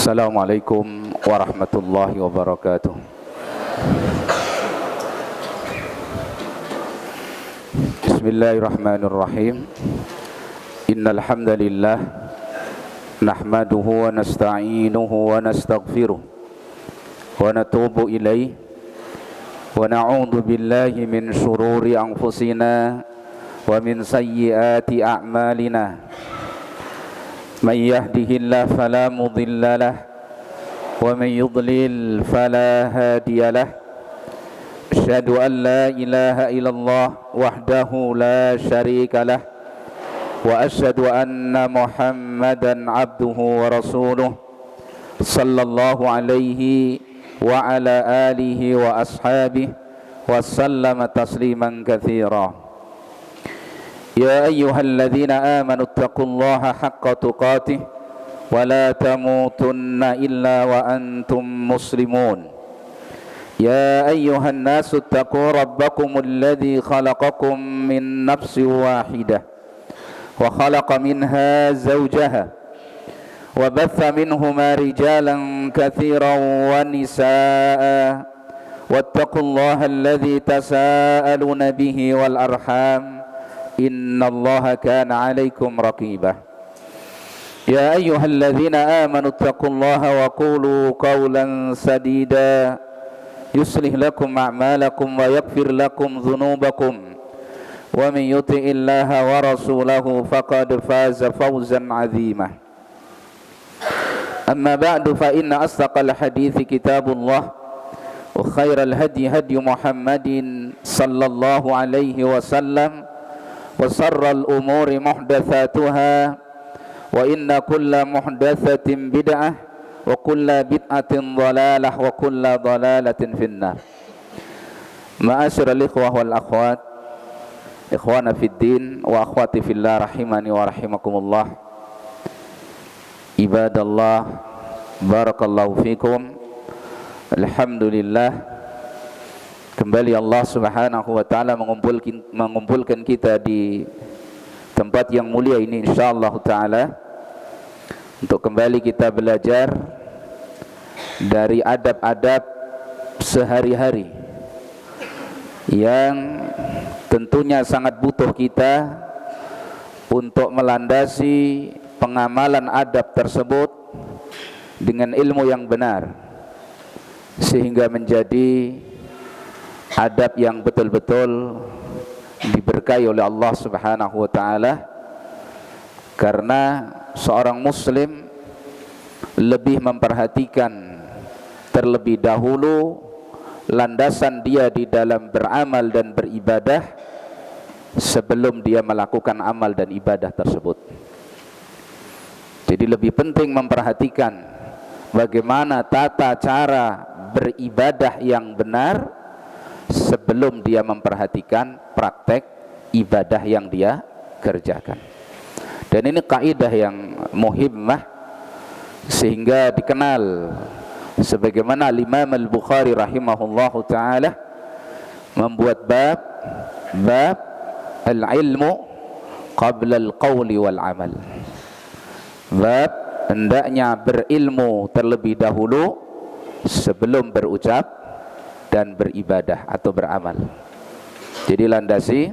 Assalamualaikum warahmatullahi wabarakatuh. Bismillahirrahmanirrahim. Innal hamdalillah nahmaduhu wa nasta'inuhu wa nastaghfiruh wa natubu ilaihi wa na'udzu billahi min shururi anfusina wa min sayyiati a'malina. Man yahdihillahu fala mudilla lahu wa man yudlil fala hadiya lahu. Asyhadu an la ilaha illallah wahdahu la syarika lah wa asyhadu anna Muhammadan abduhu wa rasuluh sallallahu alaihi wa ala alihi wa ashabihi wa sallama tasliman katsira. Ya ayyuhalladzina amanu taqullaha haqqa tuqatih wa la tamutunna illa wa antum muslimun. Ya ayyuhan nasu taqu rabbakumul ladzi khalaqakum min nafsin wahidah wa khalaqa minha zawjaha wa batha minhuma rijalan katsiran wa nisaa'a wattaqullaha alladzi tasaaluna bihi wal arham innallaha kana 'alaikum raqibah. Ya ayyuhalladzina amanu taqullaha wa qulu qawlan sadida yuslih lakum a'malakum wa yaghfir lakum dhunubakum wa man yuti'illaha wa rasulahu faqad faza fawzan 'azima. Amma ba'du fa inna asdaqal hadithi kitabullah wa khairal hadi hadi Muhammadin sallallahu alaihi wasallam wa sharral umuri muhdatsatuha wa inna kulla muhdatsatin bid'ah wa kulla bid'atin dhalalah wa kulla dhalalatin finnar. Ma'asyiral ikhwah wal akhwat, ikhwana fid din wa akhwati fillah rahimani wa rahimakumullah. Ibadallah, barakallahu fikum. Alhamdulillah, kembali Allah Subhanahu wa taala mengumpulkan kita di tempat yang mulia ini insyaallah taala untuk kembali kita belajar dari adab-adab sehari-hari yang tentunya sangat butuh kita untuk melandasi pengamalan adab tersebut dengan ilmu yang benar sehingga menjadi adab yang betul-betul diberkahi oleh Allah Subhanahu wa taala, karena seorang muslim lebih memperhatikan terlebih dahulu landasan dia di dalam beramal dan beribadah sebelum dia melakukan amal dan ibadah tersebut. Jadi lebih penting memperhatikan bagaimana tata cara beribadah yang benar sebelum dia memperhatikan praktek ibadah yang dia kerjakan. Dan ini kaidah yang muhimmah sehingga dikenal sebagaimana Imam Al-Bukhari rahimahullahu taala membuat bab al-ilmu qabla al-qawli wal amal. Bab hendaknya berilmu terlebih dahulu sebelum berucap dan beribadah atau beramal. Jadi landasi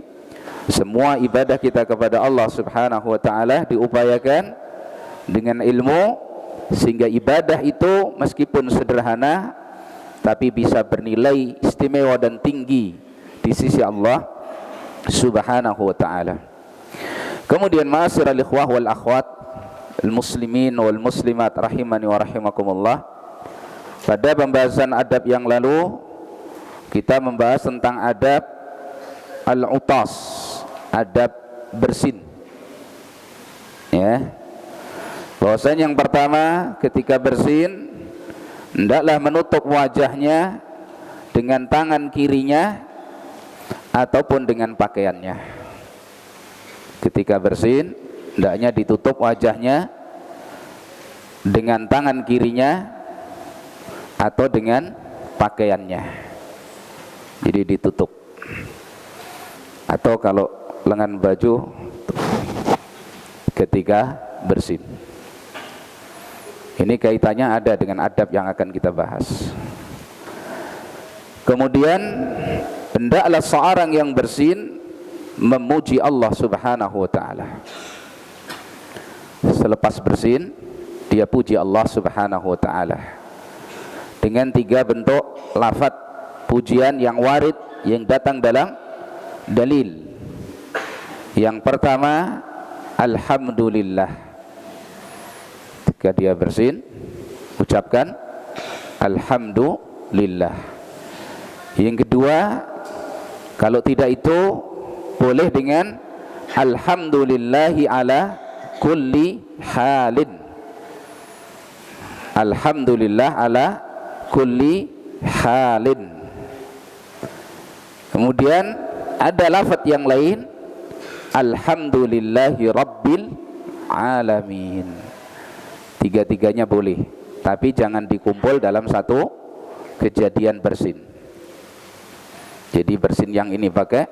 semua ibadah kita kepada Allah Subhanahu wa taala diupayakan dengan ilmu sehingga ibadah itu meskipun sederhana tapi bisa bernilai istimewa dan tinggi di sisi Allah Subhanahu wa taala. Kemudian ma'asyiral ikhwah wal akhwat, al-muslimin wal muslimat rahimani wa rahimakumullah. Pada pembahasan adab yang lalu kita membahas tentang adab al-utas, adab bersin. Ya. Bahwasanya yang pertama ketika bersin hendaklah menutup wajahnya dengan tangan kirinya ataupun dengan pakaiannya. Ketika bersin hendaknya ditutup wajahnya dengan tangan kirinya atau dengan pakaiannya. Jadi ditutup. Atau kalau lengan baju ketika bersin. Ini kaitannya ada dengan adab yang akan kita bahas. Kemudian hendaklah seorang yang bersin memuji Allah Subhanahu wa taala. Selepas bersin, dia puji Allah Subhanahu wa taala dengan 3 bentuk lafaz pujian yang warid yang datang dalam dalil. Yang pertama, alhamdulillah. Ketika dia bersin, ucapkan alhamdulillah. Yang kedua, kalau tidak itu boleh dengan alhamdulillahi ala kulli halin. Alhamdulillah ala kulli halin. Kemudian ada lafaz yang lain, alhamdulillahi rabbil alamin. Tiga-tiganya boleh, tapi jangan dikumpul dalam satu kejadian bersin. Jadi bersin yang ini pakai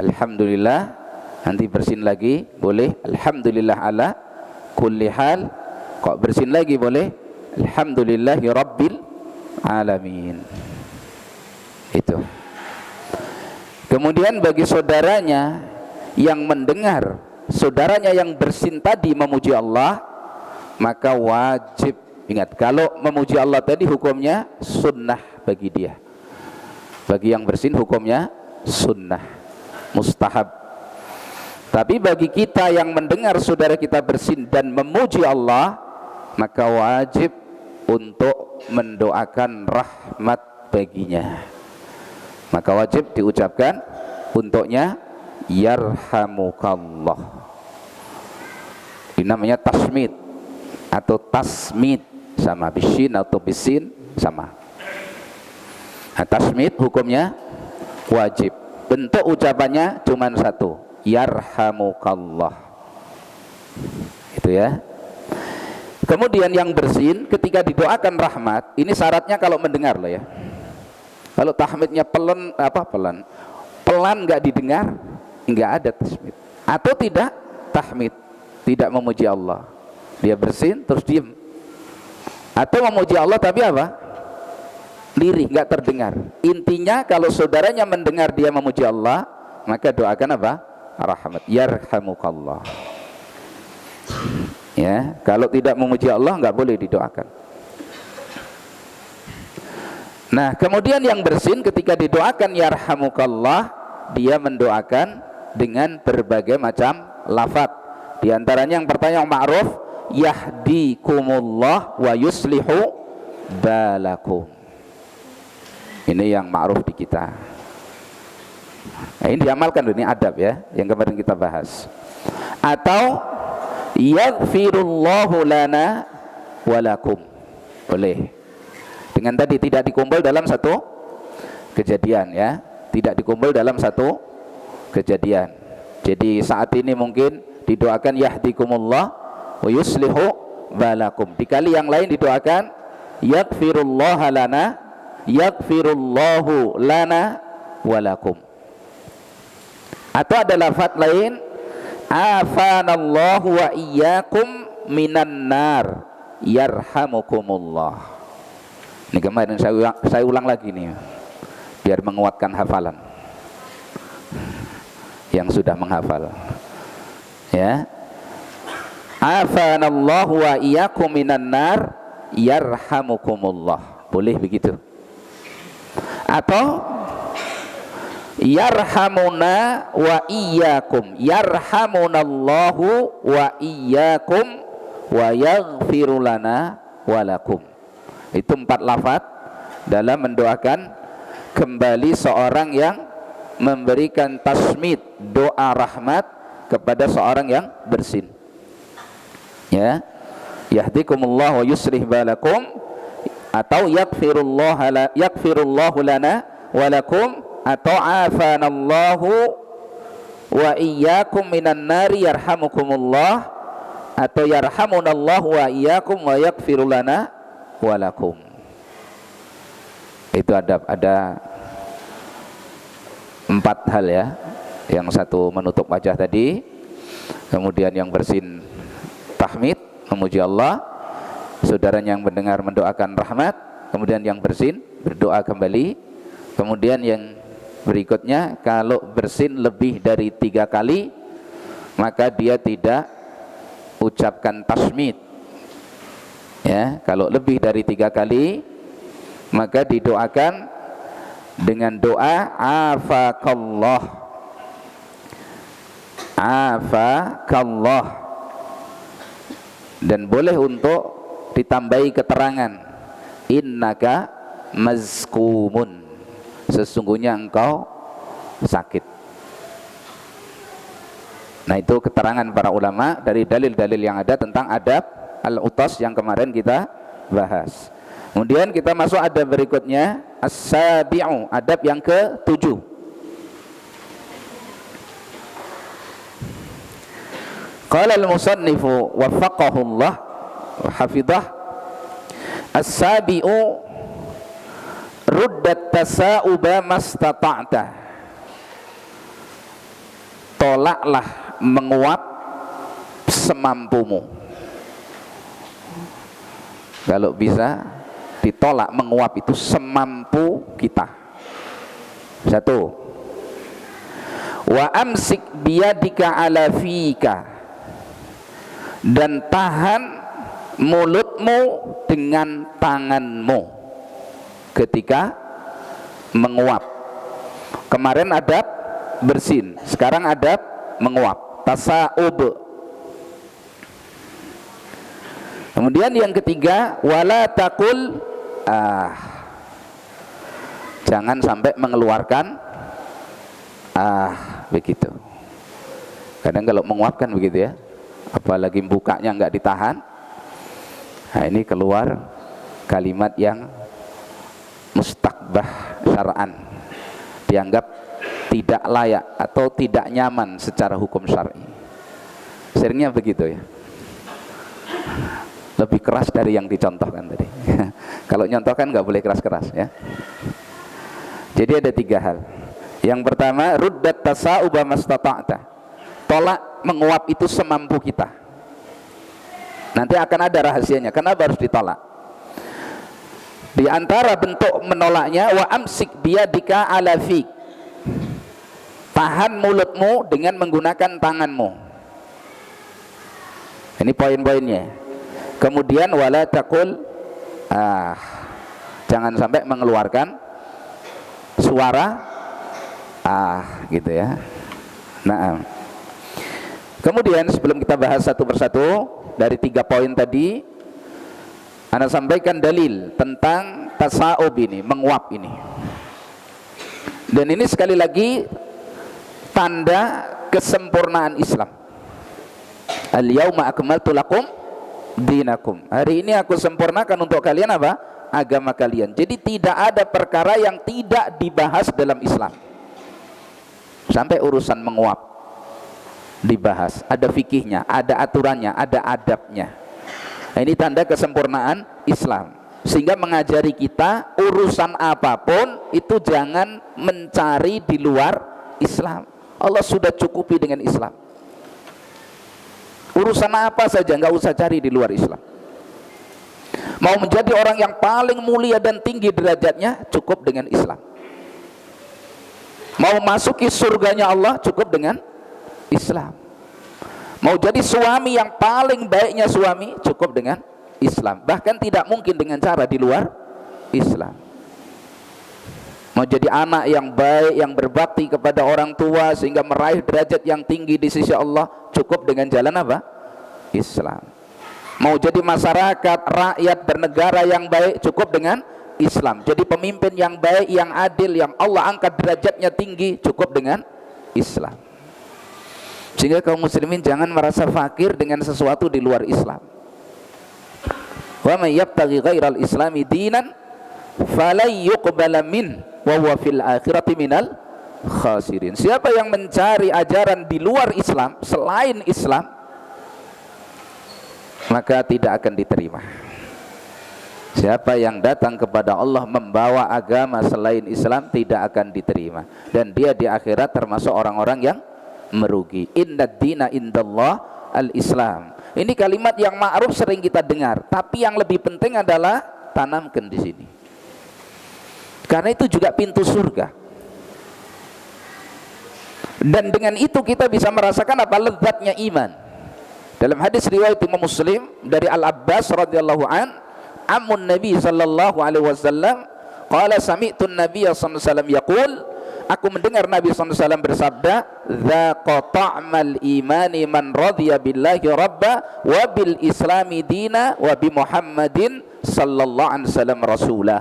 alhamdulillah, nanti bersin lagi boleh alhamdulillah ala kulli hal, kok bersin lagi boleh alhamdulillahi rabbil alamin. Itu. Kemudian bagi saudaranya yang mendengar saudaranya yang bersin tadi memuji Allah, maka wajib, ingat, kalau memuji Allah tadi hukumnya sunnah bagi dia. Bagi yang bersin hukumnya sunnah, mustahab. Tapi bagi kita yang mendengar saudara kita bersin dan memuji Allah, maka wajib untuk mendoakan rahmat baginya. Maka wajib diucapkan untuknya yarhamukallah. Ini namanya tasmid atau tasmid, sama bisin atau bisin sama. Nah, tasmid hukumnya wajib. Bentuk ucapannya cuma satu, yarhamukallah. Itu ya. Kemudian yang bersin ketika didoakan rahmat, ini syaratnya kalau mendengar loh ya. Kalau tahmidnya pelan nggak didengar, nggak ada tasmid. Atau tidak tahmid, tidak memuji Allah. Dia bersin terus diem. Atau memuji Allah tapi apa? Lirih, nggak terdengar. Intinya kalau saudaranya mendengar dia memuji Allah, maka doakan apa? Rahmat, yarhamukallah. Ya, kalau tidak memuji Allah nggak boleh didoakan. Nah, kemudian yang bersin ketika didoakan yarhamukallah, dia mendoakan dengan berbagai macam lafaz. Di antaranya yang pertama yang ma'ruf, yahdikumullah wa yuslihu balakum. Ini yang ma'ruf di kita. Nah, ini diamalkan, ini adab ya, yang kemarin kita bahas. Atau yaghfirullahu lana walakum, boleh. Dengan tadi tidak dikumpul dalam satu kejadian ya, tidak dikumpul dalam satu kejadian. Jadi saat ini mungkin didoakan yahdikumullah wa yuslihu balakum. Di kali yang lain didoakan yaghfirullahu lana walakum. Atau ada lafaz lain, afanallahu wa iyyakum minan nar yarhamukumullah. Ini kemarin saya ulang lagi nih, biar menguatkan hafalan yang sudah menghafal. Ya, afanallahu wa iyyakum minan nar yarhamukumullah. Boleh begitu. Atau yarhamuna wa iyyakum, yarhamunallahu wa iyyakum wa yaghfiru lana walakum. Itu 4 lafaz dalam mendoakan kembali seorang yang memberikan tasmid, doa rahmat kepada seorang yang bersin. Ya, yahdikumullah wa yuslih balakum, atau yaghfirullahu lana walakum, atau afanallahu wa iyyakum minan nari yarhamukumullah, atau yarhamunallahu wa iyyakum wa yaghfiru lana walakum. Itu ada 4 hal ya. Yang satu menutup wajah tadi, kemudian yang bersin tahmid memuji Allah, saudaranya yang mendengar mendoakan rahmat, kemudian yang bersin berdoa kembali, kemudian yang berikutnya kalau bersin lebih dari 3 kali maka dia tidak ucapkan tasmid. Ya, kalau lebih dari 3 kali maka didoakan dengan doa afakallah, afakallah, dan boleh untuk ditambahi keterangan innaka mazkumun, sesungguhnya engkau sakit. Nah, itu keterangan para ulama dari dalil-dalil yang ada tentang adab al-utas yang kemarin kita bahas. Kemudian kita masuk adab berikutnya, as-sabi'u, adab yang ke-7. Qala al-musannifu waffaqahullah wa hafidhah, as-sabi'u ruddat tasa'uba mastata'ta, tolaklah menguap semampumu. Kalau bisa ditolak menguap itu semampu kita. 1. Wa amsik biyadika ala fika, dan tahan mulutmu dengan tanganmu ketika menguap. Kemarin adab bersin, sekarang adab menguap, tasa'ub. Kemudian yang ketiga, wala taqul jangan sampai mengeluarkan begitu. Kadang kalau menguapkan begitu ya, apalagi bukanya nggak ditahan, nah ini keluar kalimat yang mustakbah syar'an, dianggap tidak layak atau tidak nyaman secara hukum syar'i. Seringnya begitu ya, lebih keras dari yang dicontohkan tadi. Kalau nyontohkan nggak boleh keras-keras ya. Jadi ada 3 hal. Yang pertama, ruddat tasa'uba mastata'ta, tolak menguap itu semampu kita. Nanti akan ada rahasianya kenapa harus ditolak. Di antara bentuk menolaknya, wa amsik biyadika ala fik, tahan mulutmu dengan menggunakan tanganmu. Ini poin-poinnya. Kemudian wala taqul jangan sampai mengeluarkan suara gitu ya. Nah, kemudian sebelum kita bahas satu persatu dari 3 poin tadi, Anda sampaikan dalil tentang tasa'ub ini, menguap ini. Dan ini sekali lagi tanda kesempurnaan Islam. Al-yauma akmaltu lakum dinakum, hari ini aku sempurnakan untuk kalian apa? Agama kalian. Jadi tidak ada perkara yang tidak dibahas dalam Islam. Sampai urusan menguap dibahas, ada fikihnya, ada aturannya, ada adabnya. Nah, ini tanda kesempurnaan Islam, sehingga mengajari kita urusan apapun itu jangan mencari di luar Islam. Allah sudah cukupi dengan Islam. Urusan apa saja nggak usah cari di luar Islam. Mau menjadi orang yang paling mulia dan tinggi derajatnya, cukup dengan Islam. Mau masuki surganya Allah, cukup dengan Islam. Mau jadi suami yang paling baiknya suami, cukup dengan Islam. Bahkan tidak mungkin dengan cara di luar Islam. Mau jadi anak yang baik, yang berbakti kepada orang tua sehingga meraih derajat yang tinggi di sisi Allah, cukup dengan jalan apa? Islam. Mau jadi masyarakat, rakyat, bernegara yang baik, cukup dengan Islam. Jadi pemimpin yang baik, yang adil, yang Allah angkat derajatnya tinggi, cukup dengan Islam. Sehingga kaum muslimin jangan merasa fakir dengan sesuatu di luar Islam. Wa may yabtaghi ghairal islami dinan falay yuqbala min wa huwa fil akhirati minal khasirin. Siapa yang mencari ajaran di luar Islam, selain Islam, maka tidak akan diterima. Siapa yang datang kepada Allah membawa agama selain Islam, tidak akan diterima, dan dia di akhirat termasuk orang-orang yang merugi. Inna dina indallah Al-Islam. Ini kalimat yang ma'ruf sering kita dengar, tapi yang lebih penting adalah tanamkan di sini. Karena itu juga pintu surga. Dan dengan itu kita bisa merasakan apa lezatnya iman. Dalam hadis riwayat Imam Muslim dari Al-Abbas radhiyallahu an, ammun Nabi sallallahu alaihi wasallam, qala sami'tu an-nabiy sallallahu alaihi wasallam yaqul, aku mendengar Nabi SAW bersabda, dzaqa ta'mal imani man radhiya billahi rabba wa bil islami dina wa bi Muhammadin sallallahu alaihi wasallam rasulah.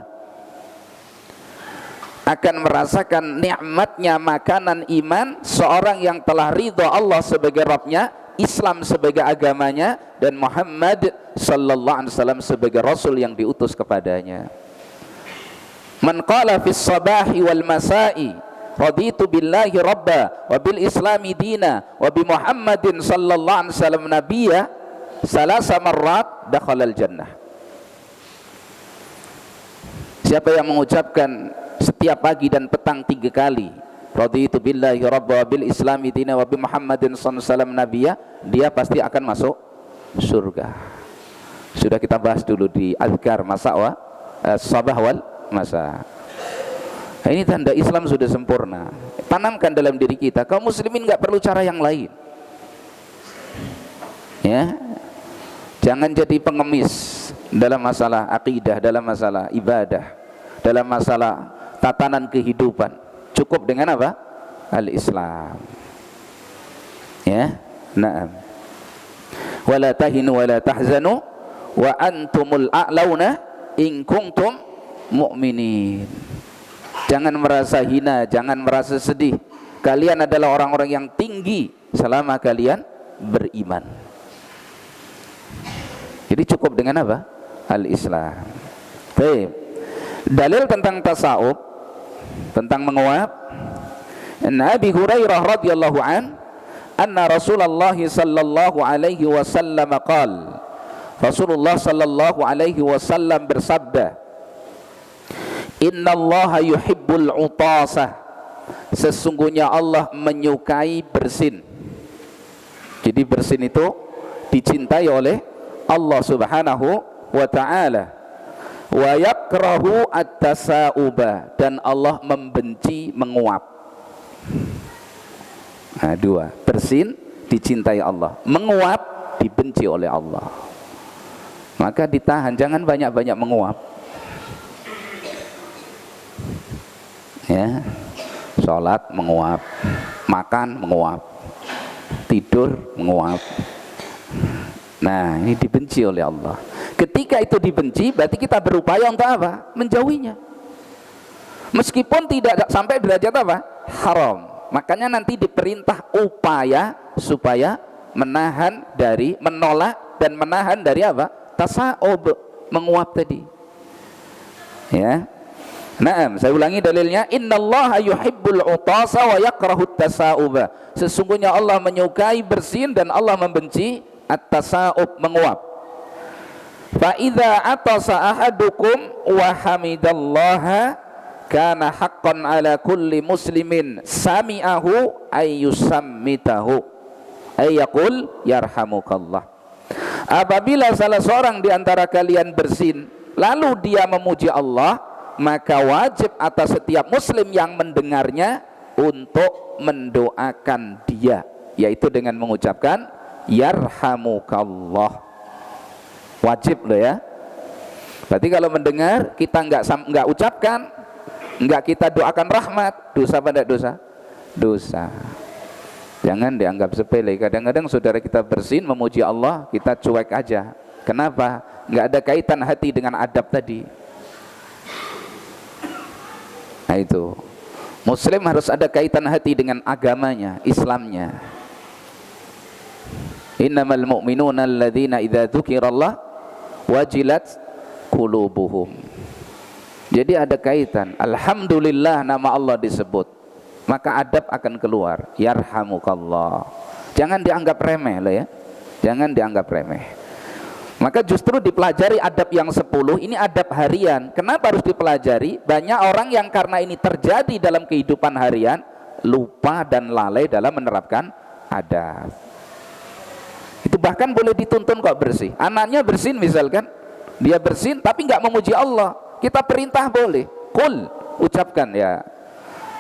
Akan merasakan nikmatnya makanan iman seorang yang telah ridha Allah sebagai Rabbnya, Islam sebagai agamanya, dan Muhammad sallallahu alaihi wasallam sebagai rasul yang diutus kepadanya. Man qala fis sabahi wal masai raditu billahi rabba wa bil islami dina wa bi Muhammadin sallallahu alaihi wasallam nabiyya salasa marrat dakhala al jannah. Siapa yang mengucapkan setiap pagi dan petang 3 kali raditu billahi rabba wa bil islami dina wa bi Muhammadin sallallahu alaihi wasallam nabiyya, dia pasti akan masuk surga. Sudah kita bahas dulu di azkar masa wa sabah wal masa. Nah, ini tanda Islam sudah sempurna. Tanamkan dalam diri kita, kaum muslimin nggak perlu cara yang lain. Ya, jangan jadi pengemis dalam masalah akidah, dalam masalah ibadah, dalam masalah tatanan kehidupan. Cukup dengan apa? Al-Islam. Ya, na'am. Wala tahinu wala tahzanu wa antumul a'launa in kuntum mu'minin. Jangan merasa hina, jangan merasa sedih. Kalian adalah orang-orang yang tinggi selama kalian beriman. Jadi cukup dengan apa? Al-Islam. Baik. Dalil tentang tasawuf, tentang menguap. Nabi Hurairah radhiyallahu an, anna Rasulullah sallallahu alaihi wasallam qala, Rasulullah sallallahu alaihi wasallam bersabda, innallaha yuhibbul utasah, sesungguhnya Allah menyukai bersin. Jadi bersin itu dicintai oleh Allah subhanahu wa ta'ala. Wa yakrahu at-tasa'uba, dan Allah membenci menguap. Nah, 2, bersin dicintai Allah, menguap dibenci oleh Allah. Maka ditahan, jangan banyak-banyak menguap. Ya, sholat menguap, makan menguap, tidur menguap. Nah, ini dibenci oleh Allah. Ketika itu dibenci, berarti kita berupaya untuk apa? Menjauhinya. Meskipun tidak sampai derajat apa? Haram. Makanya nanti diperintah upaya supaya menahan dari, menolak dan menahan dari apa? Tasa'ub, menguap tadi. Ya. Naam, saya ulangi dalilnya, innallaha yuhibbul utasa wa yakrahut tasa'uba. Sesungguhnya Allah menyukai bersin dan Allah membenci at-tasa'ub, menguap. Fa idza atasa ahadukum wa hamidallaha kana haqqan ala kulli muslimin sami'ahu ayyusammitahu ayyaqul yarhamukallah. Apabila salah seorang di antara kalian bersin lalu dia memuji Allah, maka wajib atas setiap muslim yang mendengarnya untuk mendoakan dia, yaitu dengan mengucapkan yarhamukallah. Wajib loh ya. Berarti kalau mendengar kita enggak ucapkan, enggak kita doakan rahmat, dosa apa enggak dosa? Dosa. Jangan dianggap sepele. Kadang-kadang saudara kita bersin memuji Allah, kita cuek aja. Kenapa? Enggak ada kaitan hati dengan adab tadi. Nah itu, muslim harus ada kaitan hati dengan agamanya, Islamnya. Innamal mu'minuna alladzina idza dzukirallah wajilat qulubuhum. Jadi ada kaitan. Alhamdulillah nama Allah disebut, maka adab akan keluar. Yarhamukallah. Jangan dianggap remeh loh ya. Jangan dianggap remeh. Maka justru dipelajari adab yang 10, ini adab harian. Kenapa harus dipelajari? Banyak orang yang karena ini terjadi dalam kehidupan harian, lupa dan lalai dalam menerapkan adab. Itu bahkan boleh dituntun kok bersih. Anaknya bersin misalkan, dia bersin tapi nggak memuji Allah, kita perintah boleh, qul, ucapkan ya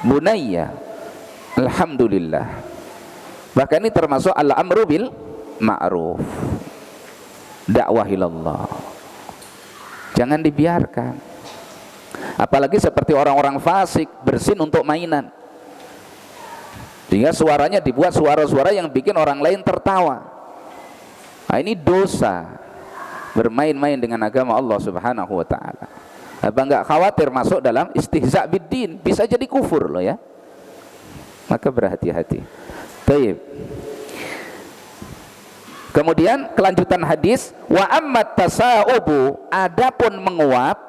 bunayya alhamdulillah. Bahkan ini termasuk al-amru bil ma'ruf, dakwah ilallah. Jangan dibiarkan. Apalagi seperti orang-orang fasik bersin untuk mainan, sehingga suaranya dibuat suara-suara yang bikin orang lain tertawa. Nah, ini dosa, bermain-main dengan agama Allah Subhanahu wa taala. Apa enggak khawatir masuk dalam istihza biddin, bisa jadi kufur loh ya. Maka berhati-hati. Baik. Kemudian kelanjutan hadis, wa ammat tasaubu, adapun menguap,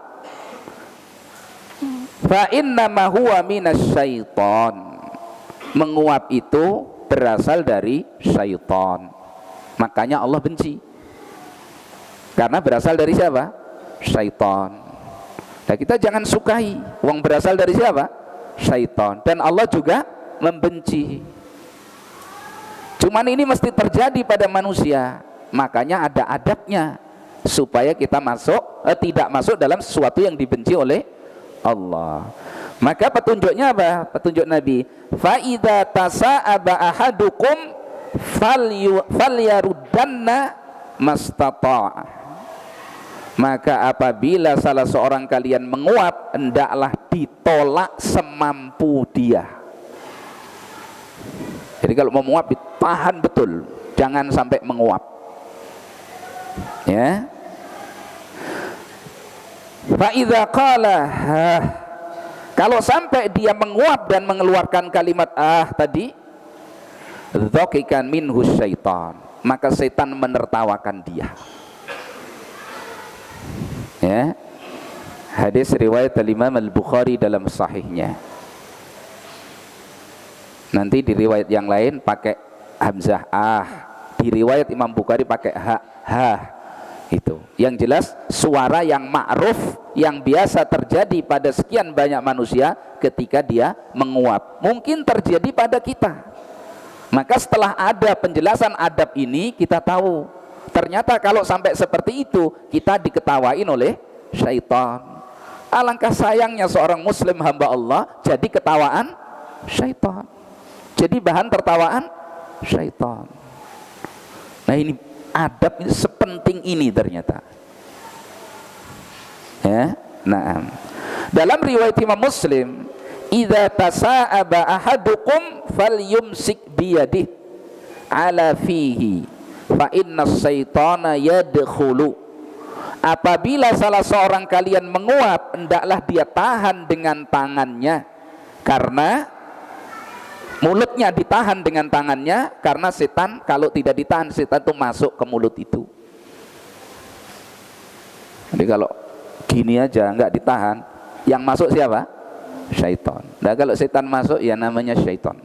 fa innama huwa minasyaiton. Menguap itu berasal dari syaitan. Makanya Allah benci. Karena berasal dari siapa? Syaitan. Nah, kita jangan sukai wong berasal dari siapa? Syaitan. Dan Allah juga membenci. Cuman ini mesti terjadi pada manusia. Makanya ada adabnya supaya kita tidak masuk dalam sesuatu yang dibenci oleh Allah. Maka petunjuknya apa? Petunjuk Nabi, fa idza tasa'aba ahadukum falyaruddanna mastata'a. Maka apabila salah seorang kalian menguap, hendaklah ditolak semampu dia. Jadi kalau mau menguap ditahan betul, jangan sampai menguap. Ya. Fa idza qala, kalau sampai dia menguap dan mengeluarkan kalimat tadi, dhaqikan minhu syaitan, maka setan menertawakan dia. Ya. Hadis riwayat Imam Al-Bukhari dalam sahihnya. Nanti di riwayat yang lain pakai hamzah di riwayat Imam Bukhari pakai itu. Yang jelas suara yang ma'ruf yang biasa terjadi pada sekian banyak manusia ketika dia menguap, mungkin terjadi pada kita. Maka setelah ada penjelasan adab ini, kita tahu ternyata kalau sampai seperti itu kita diketawain oleh syaitan. Alangkah sayangnya seorang muslim hamba Allah jadi ketawaan syaitan, jadi bahan tertawaan syaitan. Nah, ini adab ini sepenting ini ternyata. Ya, nah. Dalam riwayat Imam Muslim, idza tasa'aba ahadukum falyumsik biyadihi ala fihi fa inna syaitana yadkhulu. Apabila salah seorang kalian menguap, hendaklah dia tahan dengan tangannya, karena mulutnya ditahan dengan tangannya, karena setan kalau tidak ditahan, setan itu masuk ke mulut itu. Jadi kalau gini aja nggak ditahan, yang masuk siapa? Syaitan. Nah, kalau setan masuk ya namanya syaitan.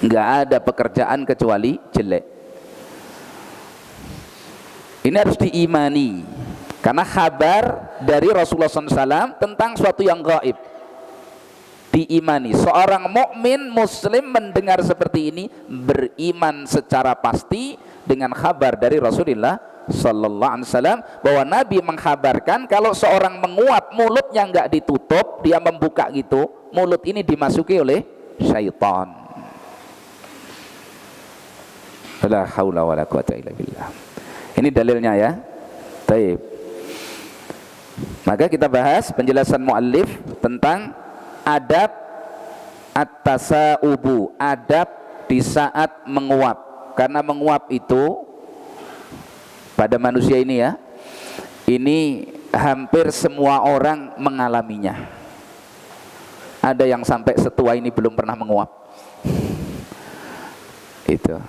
Nggak ada pekerjaan kecuali jelek. Ini harus diimani, karena kabar dari Rasulullah SAW tentang suatu yang gaib diimani. Seorang mukmin muslim mendengar seperti ini, beriman secara pasti dengan kabar dari Rasulullah Sallallahu Alaihi Wasallam bahwa Nabi mengkabarkan kalau seorang menguap, mulutnya nggak ditutup, dia membuka gitu, mulut ini dimasuki oleh syaitan. La haula wala quwata illa billah. Ini dalilnya ya. Baik. Maka kita bahas penjelasan muallif tentang adab at-tasaubu, adab di saat menguap. Karena menguap itu pada manusia ini ya, ini hampir semua orang mengalaminya. Ada yang sampai setua ini belum pernah menguap. Itu.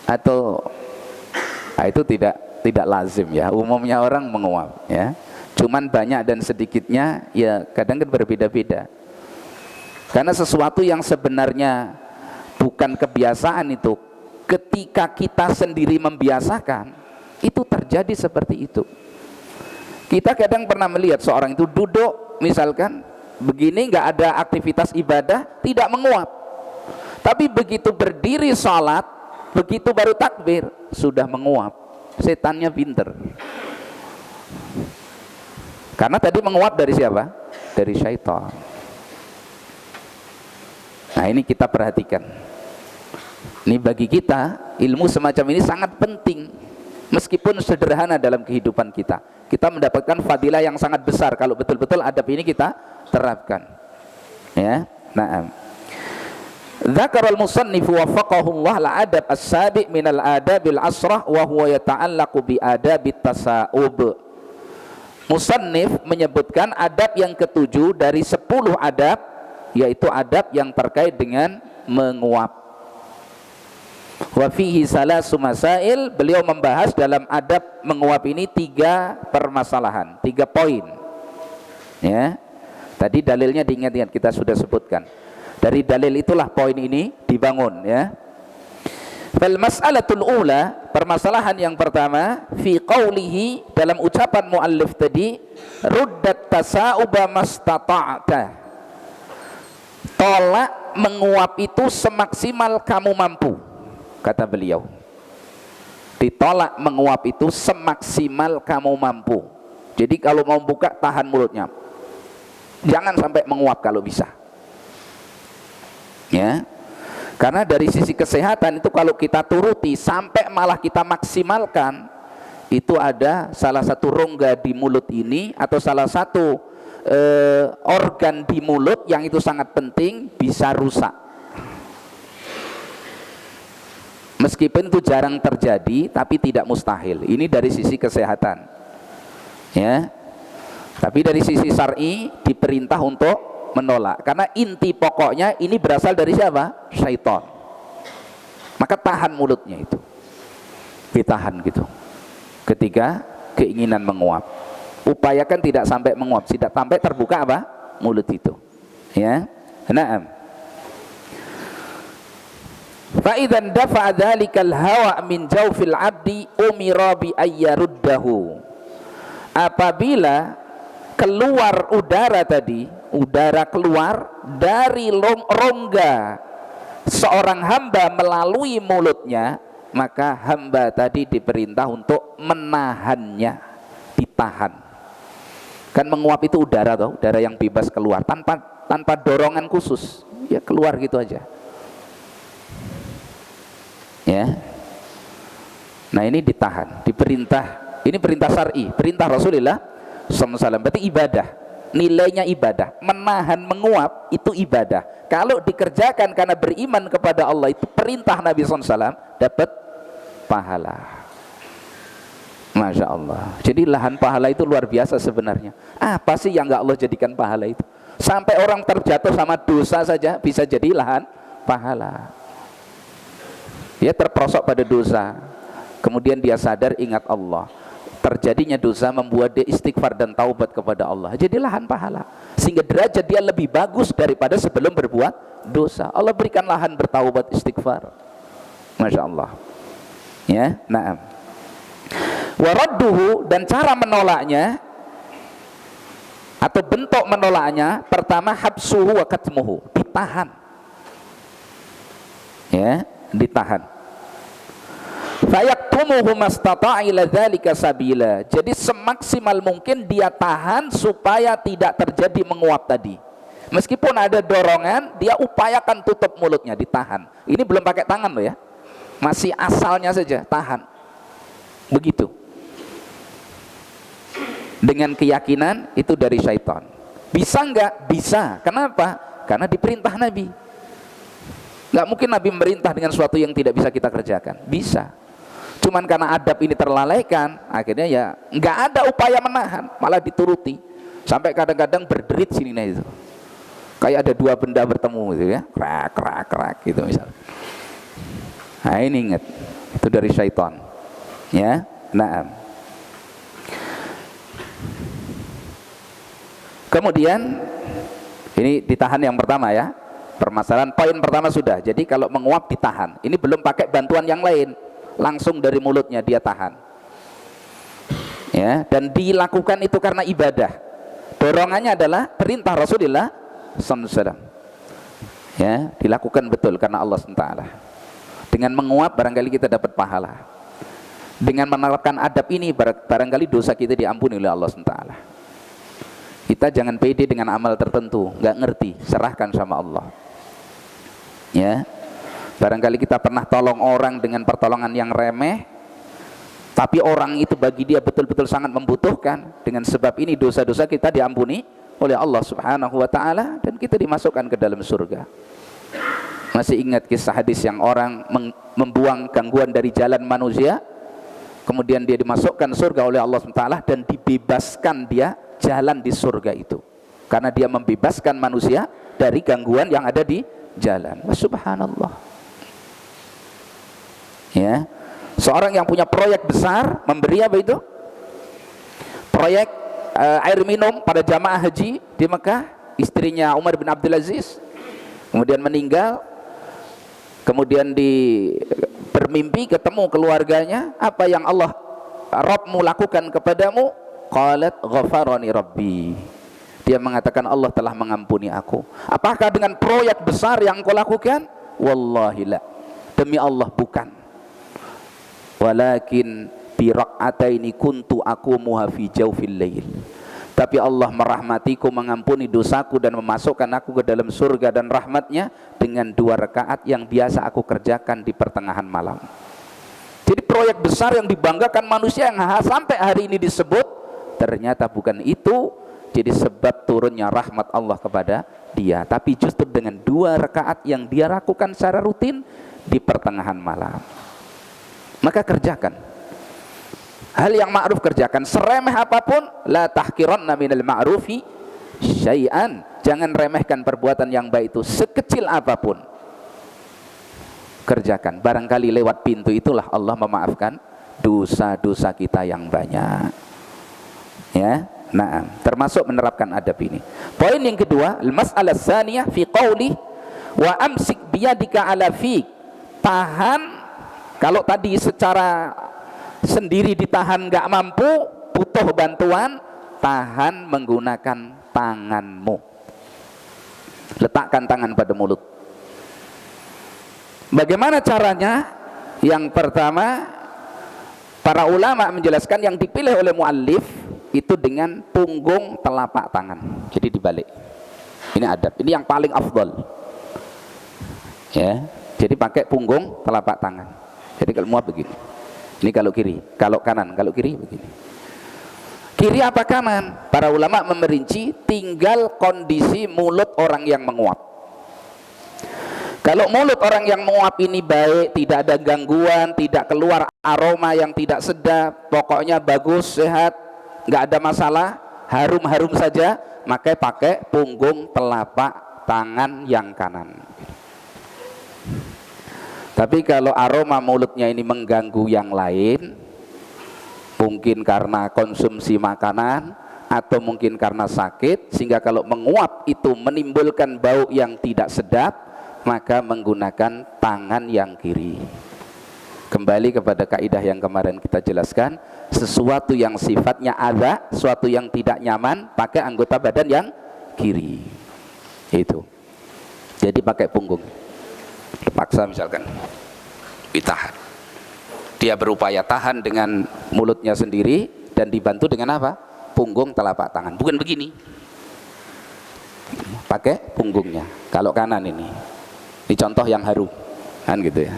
Atau itu tidak lazim ya, umumnya orang menguap ya. Cuman banyak dan sedikitnya ya kadang kan berbeda-beda. Karena sesuatu yang sebenarnya bukan kebiasaan itu, ketika kita sendiri membiasakan, itu terjadi seperti itu. Kita kadang pernah melihat seorang itu duduk misalkan begini, nggak ada aktivitas ibadah, tidak menguap. Tapi begitu berdiri sholat, begitu baru takbir sudah menguap. Setannya pinter, karena tadi menguap dari siapa? Dari syaitan. Nah ini kita perhatikan. Ini bagi kita ilmu semacam ini sangat penting. Meskipun sederhana dalam kehidupan kita, kita mendapatkan fadilah yang sangat besar kalau betul-betul adab ini kita terapkan. Ya, na'am. Dzakarul musannif waffaqahullah al-adab as-sabi' minal adabil asrah wa huwa yata'allaqu bi adabit tasa'ub. Musannif menyebutkan adab yang ketujuh dari 10 adab, yaitu adab yang terkait dengan menguap. Wa fihi salasu masail, beliau membahas dalam adab menguap ini 3 permasalahan, 3 poin. Ya. Tadi dalilnya diingat-ingat, kita sudah sebutkan. Dari dalil itulah poin ini dibangun, ya. Fal mas'alatul ula, permasalahan yang pertama, fi qawlihi, dalam ucapan muallif tadi, ruddat tasa'uba mastata'ta. Tolak menguap itu semaksimal kamu mampu, kata beliau. Ditolak menguap itu semaksimal kamu mampu. Jadi kalau mau buka, tahan mulutnya, jangan sampai menguap kalau bisa, ya. Karena dari sisi kesehatan itu kalau kita turuti sampai malah kita maksimalkan, itu ada salah satu rongga di mulut ini atau salah satu organ di mulut yang itu sangat penting bisa rusak. Meskipun itu jarang terjadi, tapi tidak mustahil. Ini dari sisi kesehatan, ya. Tapi dari sisi syar'i diperintah untuk menolak, karena inti pokoknya ini berasal dari siapa? Syaitan. Maka tahan mulutnya itu, ditahan gitu. Ketika keinginan menguap, upayakan tidak sampai menguap, tidak sampai terbuka apa? Mulut itu, ya. Naam. Fa idzan dafa'a dzalikal hawa min jawfil 'abdi umira bi ayyaruddahu. Apabila keluar udara tadi, udara keluar dari rongga seorang hamba melalui mulutnya, maka hamba tadi diperintah untuk menahannya, ditahan. Kan menguap itu udara toh, udara yang bebas keluar tanpa dorongan khusus, ya keluar gitu aja. Ya. Nah ini ditahan, diperintah. Ini perintah syar'i, perintah Rasulullah SAW. Berarti ibadah, nilainya ibadah. Menahan menguap itu ibadah. Kalau dikerjakan karena beriman kepada Allah, itu perintah Nabi SAW, dapat pahala. Masya Allah. Jadi lahan pahala itu luar biasa sebenarnya. Apa sih yang gak Allah jadikan pahala itu? Sampai orang terjatuh sama dosa saja bisa jadi lahan pahala. Dia terperosok pada dosa, kemudian dia sadar ingat Allah, terjadinya dosa membuat dia istighfar dan taubat kepada Allah, jadi lahan pahala, sehingga derajat dia lebih bagus daripada sebelum berbuat dosa. Allah berikan lahan bertaubat istighfar. Masya Allah, ya. Naam. Waradduhu, dan cara menolaknya atau bentuk menolaknya, pertama habsuhu wa katmuhu, ditahan, ya, ditahan. Fayaktumuhu mastata'a ila dzalika sabila. Jadi semaksimal mungkin dia tahan supaya tidak terjadi menguap tadi. Meskipun ada dorongan, dia upayakan tutup mulutnya, ditahan. Ini belum pakai tangan loh ya, masih asalnya saja, tahan. Begitu. Dengan keyakinan itu dari syaitan. Bisa enggak? Bisa. Kenapa? Karena diperintah Nabi. Enggak mungkin Nabi memerintah dengan sesuatu yang tidak bisa kita kerjakan. Bisa. Cuman karena adab ini terlalaikan, akhirnya ya enggak ada upaya menahan, malah dituruti. Sampai kadang-kadang berderit sini nah itu. Kayak ada dua benda bertemu gitu ya. Krak krak krak gitu misalnya. Nah ini ingat, itu dari syaitan. Ya. Naam. Kemudian ini ditahan yang pertama ya. Permasalahan poin pertama sudah. Jadi kalau menguap ditahan. Ini belum pakai bantuan yang lain. Langsung dari mulutnya dia tahan. Ya, dan dilakukan itu karena ibadah. Dorongannya adalah perintah Rasulullah SAW. Ya, dilakukan betul karena Allah SWT. Dengan menguap barangkali kita dapat pahala. Dengan menerapkan adab ini barangkali dosa kita diampuni oleh Allah SWT. Kita jangan pede dengan amal tertentu, nggak ngerti, serahkan sama Allah. Ya, barangkali kita pernah tolong orang dengan pertolongan yang remeh, tapi orang itu bagi dia betul-betul sangat membutuhkan. Dengan sebab ini dosa-dosa kita diampuni oleh Allah Subhanahu wa Ta'ala, dan kita dimasukkan ke dalam surga. Masih ingat kisah hadis yang orang membuang gangguan dari jalan manusia, kemudian dia dimasukkan surga oleh Allah SWT, dan dibebaskan dia jalan di surga itu, karena dia membebaskan manusia dari gangguan yang ada di jalan. Subhanallah. Ya, seorang yang punya proyek besar, memberi apa itu? Proyek air minum pada jamaah haji di Mekah, istrinya Umar bin Abdul Aziz, kemudian meninggal. Kemudian bermimpi ketemu keluarganya, apa yang Allah Rabbmu lakukan kepadamu? Qalat ghafarani Rabbi. Dia mengatakan Allah telah mengampuni aku. Apakah dengan proyek besar yang kau lakukan? Wallahi la, demi Allah bukan. Walakin bi raq'ataini kuntu aqumuha fi jawfil lail. Tapi Allah merahmatiku, mengampuni dosaku, dan memasukkan aku ke dalam surga dan rahmatnya dengan 2 rakaat yang biasa aku kerjakan di pertengahan malam. Jadi proyek besar yang dibanggakan manusia yang sampai hari ini disebut, ternyata bukan itu jadi sebab turunnya rahmat Allah kepada dia, tapi justru dengan 2 rakaat yang dia lakukan secara rutin di pertengahan malam. Maka kerjakan hal yang ma'ruf, kerjakan seremeh apapun. La tahqiranna minal ma'rufi syai'an, jangan remehkan perbuatan yang baik itu sekecil apapun. Kerjakan, barangkali lewat pintu itulah Allah memaafkan dosa-dosa kita yang banyak. Ya, nah, termasuk menerapkan adab ini. Poin yang kedua, al-mas'alah tsaniyah fi qauli wa amsik biyadika ala fik. Tahan, kalau tadi secara sendiri ditahan nggak mampu, butuh bantuan, tahan menggunakan tanganmu. Letakkan tangan pada mulut. Bagaimana caranya? Yang pertama, para ulama menjelaskan yang dipilih oleh muallif itu dengan punggung telapak tangan. Jadi dibalik. Ini adab. Ini yang paling afdal. Ya, jadi pakai punggung telapak tangan. Jadi kalau muat begini. Ini kalau kiri, kalau kanan, kalau kiri begini. Kiri apa kanan? Para ulama memerinci, tinggal kondisi mulut orang yang menguap. Kalau mulut orang yang menguap ini baik, tidak ada gangguan, tidak keluar aroma yang tidak sedap, pokoknya bagus, sehat, nggak ada masalah, harum-harum saja, maka pakai punggung telapak tangan yang kanan. Tapi kalau aroma mulutnya ini mengganggu yang lain, mungkin karena konsumsi makanan atau mungkin karena sakit, sehingga kalau menguap itu menimbulkan bau yang tidak sedap, maka menggunakan tangan yang kiri. Kembali kepada kaidah yang kemarin kita jelaskan, sesuatu yang sifatnya adza, sesuatu yang tidak nyaman, pakai anggota badan yang kiri. Itu. Jadi pakai punggung. Terpaksa misalkan ditahan, dia berupaya tahan dengan mulutnya sendiri dan dibantu dengan apa? Punggung telapak tangan. Bukan begini, pakai punggungnya. Kalau kanan ini contoh yang harum kan gitu ya.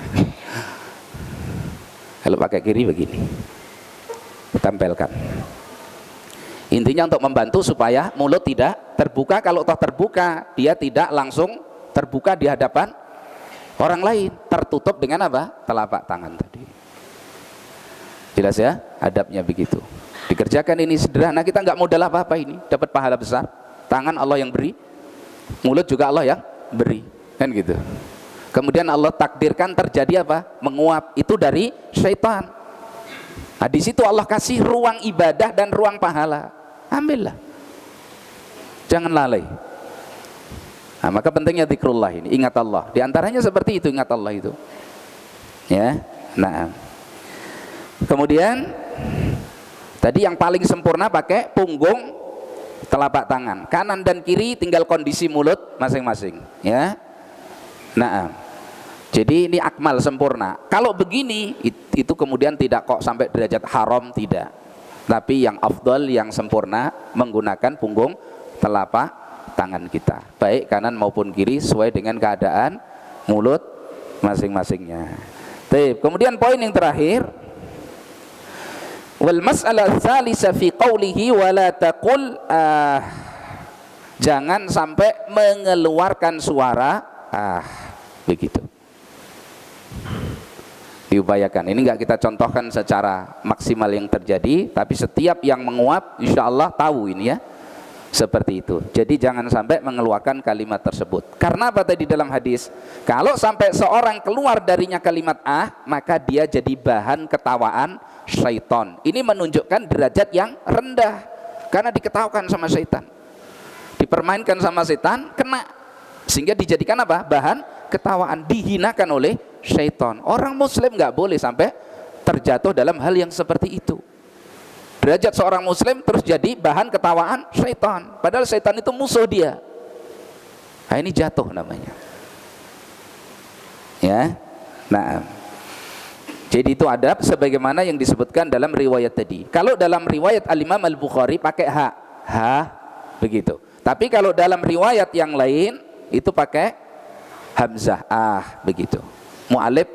Kalau pakai kiri begini, tempelkan. Intinya untuk membantu supaya mulut tidak terbuka. Kalau toh terbuka, dia tidak langsung terbuka di hadapan orang lain, tertutup dengan apa? Telapak tangan tadi. Jelas ya, adabnya begitu. Dikerjakan ini sederhana, kita nggak modal apa-apa ini, dapat pahala besar. Tangan Allah yang beri, mulut juga Allah yang beri, kan gitu. Kemudian Allah takdirkan terjadi apa? Menguap, itu dari syaitan. Nah, di situ Allah kasih ruang ibadah dan ruang pahala. Ambillah, jangan lalai. Nah, maka pentingnya zikrullah ini, ingat Allah. Di antaranya seperti itu, ingat Allah itu. Ya, nah. Kemudian tadi yang paling sempurna pakai punggung telapak tangan, kanan dan kiri tinggal kondisi mulut masing-masing. Ya, nah. Jadi ini akmal sempurna. Kalau begini itu kemudian tidak kok sampai derajat haram, tidak. Tapi yang afdal, yang sempurna menggunakan punggung telapak tangan kita, baik kanan maupun kiri sesuai dengan keadaan mulut masing-masingnya. Kemudian poin yang terakhir, wal mas'alah tsalitsah fi qawlihi wala taqul jangan sampai mengeluarkan suara begitu. Diupayakan. Ini enggak kita contohkan secara maksimal yang terjadi, tapi setiap yang menguap insyaallah tahu ini ya. Seperti itu. Jadi jangan sampai mengeluarkan kalimat tersebut. Karena apa tadi dalam hadis? Kalau sampai seorang keluar darinya kalimat maka dia jadi bahan ketawaan syaitan. Ini menunjukkan derajat yang rendah. Karena diketawakan sama syaitan. Dipermainkan sama setan, kena. Sehingga dijadikan apa? Bahan ketawaan, dihinakan oleh syaitan. Orang muslim nggak boleh sampai terjatuh dalam hal yang seperti itu. Derajat seorang muslim terus jadi bahan ketawaan syaitan, padahal syaitan itu musuh dia. Nah, ini jatuh namanya. Ya. Nah, jadi itu adab sebagaimana yang disebutkan dalam riwayat tadi. Kalau dalam riwayat Al-Imam Al-Bukhari pakai begitu. Tapi kalau dalam riwayat yang lain itu pakai hamzah begitu. Mu'alib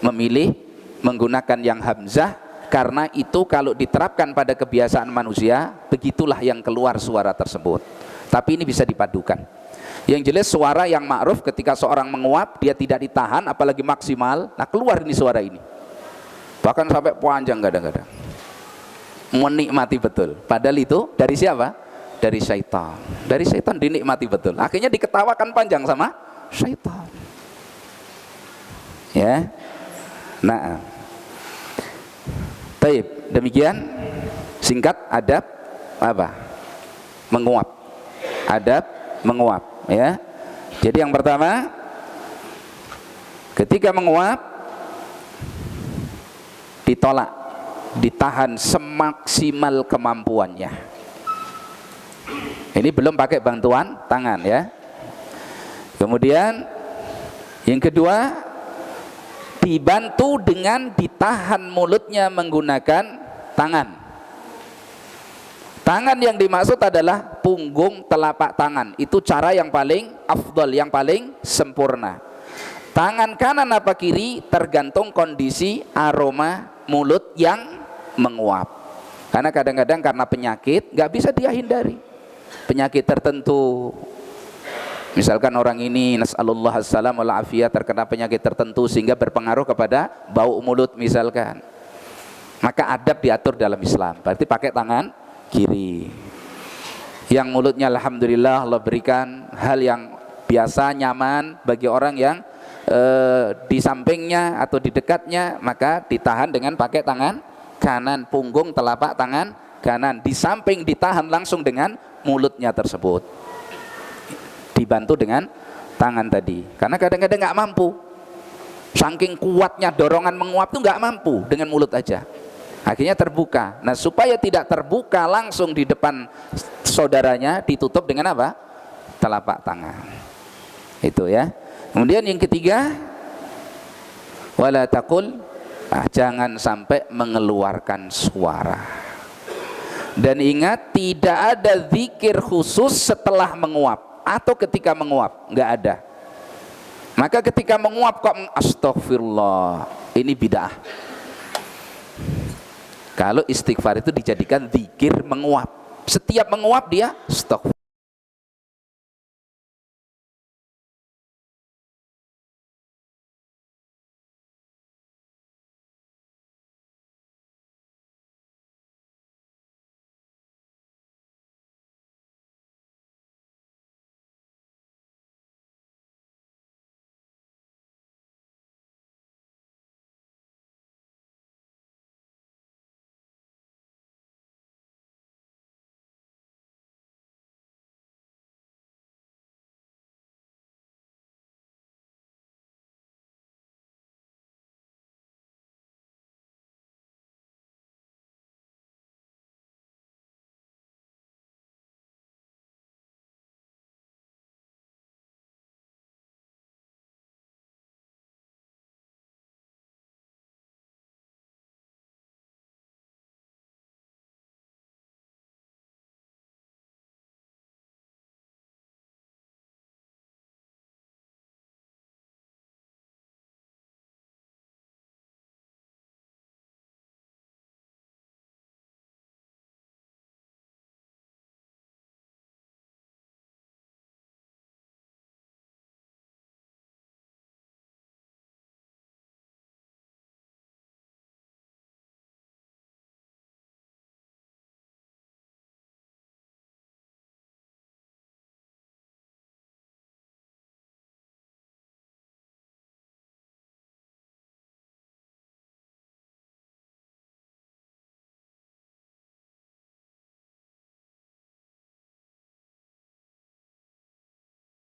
memilih menggunakan yang hamzah karena itu kalau diterapkan pada kebiasaan manusia, begitulah yang keluar suara tersebut. Tapi ini bisa dipadukan. Yang jelas suara yang ma'ruf ketika seorang menguap, dia tidak ditahan apalagi maksimal, nah keluar ini suara ini. Bahkan sampai panjang kadang-kadang. Menikmati betul. Padahal itu dari siapa? Dari syaitan. Dari syaitan dinikmati betul. Akhirnya diketawakan panjang sama syaitan. Ya. Nah, baik, demikian singkat adab apa? Menguap. Adab menguap, ya. Jadi yang pertama, ketika menguap ditolak, ditahan semaksimal kemampuannya. Ini belum pakai bantuan tangan, ya. Kemudian yang kedua, dibantu dengan ditahan mulutnya menggunakan tangan. Tangan yang dimaksud adalah punggung telapak tangan. Itu cara yang paling afdal, yang paling sempurna. Tangan kanan apa kiri tergantung kondisi aroma mulut yang menguap. Karena kadang-kadang karena penyakit nggak bisa dia hindari. Penyakit tertentu, misalkan orang ini nas'alullah assalam wal afiyah terkena penyakit tertentu sehingga berpengaruh kepada bau mulut misalkan, maka adab diatur dalam Islam, berarti pakai tangan kiri. Yang mulutnya alhamdulillah Allah berikan hal yang biasa nyaman bagi orang yang di sampingnya atau di dekatnya, maka ditahan dengan pakai tangan kanan, punggung telapak tangan kanan, di samping ditahan langsung dengan mulutnya tersebut, dibantu dengan tangan tadi. Karena kadang-kadang nggak mampu, saking kuatnya dorongan menguap itu nggak mampu dengan mulut aja, akhirnya terbuka. Nah, supaya tidak terbuka langsung di depan saudaranya, ditutup dengan apa? Telapak tangan. Itu ya. Kemudian yang ketiga, wala taqul, jangan sampai mengeluarkan suara. Dan ingat, tidak ada zikir khusus setelah menguap atau ketika menguap, nggak ada. Maka ketika menguap kok astagfirullah, ini bid'ah. Kalau istighfar itu dijadikan zikir menguap, setiap menguap dia astagfirullah.